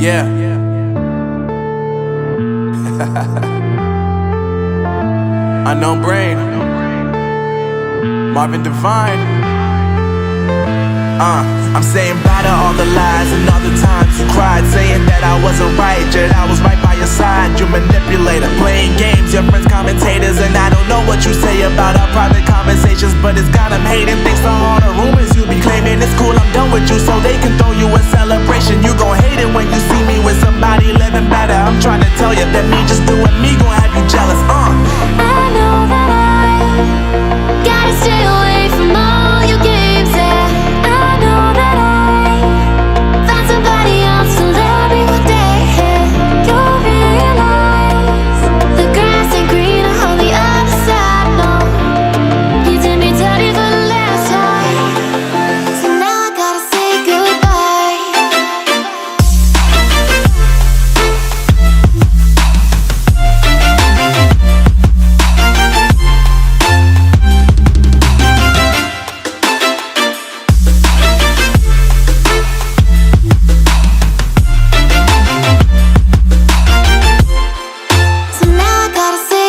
Yeah. Unknown Brain, Marvin Devine. I'm saying bye to all the lies and all the times you cried, saying that I wasn't right, yet I was right by your side. You manipulator, playing games, your friends commentators, and I don't know what you say about our private conversations, but it's got them hating. Thanks to all the rumors you be claiming. It's cool, I'm done with you, so they can throw you a celebration. You gon' hate it when you see me with somebody living better. I'm trying to tell you that me just doing me gon' have you jealous. I know that I gotta stay away from all your games, yeah. I know that I found somebody else to love me one day, yeah. You'll realize the grass ain't greener on the other side, no. You did me dirty for the last time, so now I gotta say goodbye. So now I gotta say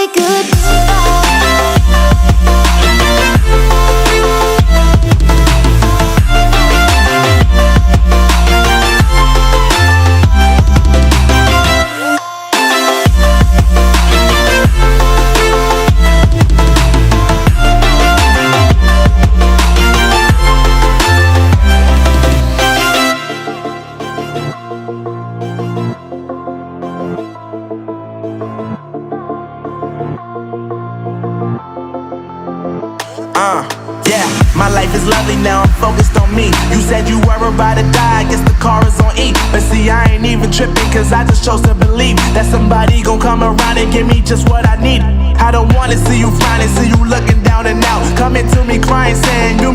Yeah, my life is lovely now, I'm focused on me. You said you were about to die, I guess the car is on E. But see, I ain't even tripping, cause I just chose to believe that somebody gon' come around and give me just what I need. I don't wanna see you frowning, see you looking down and out, coming to me crying, saying you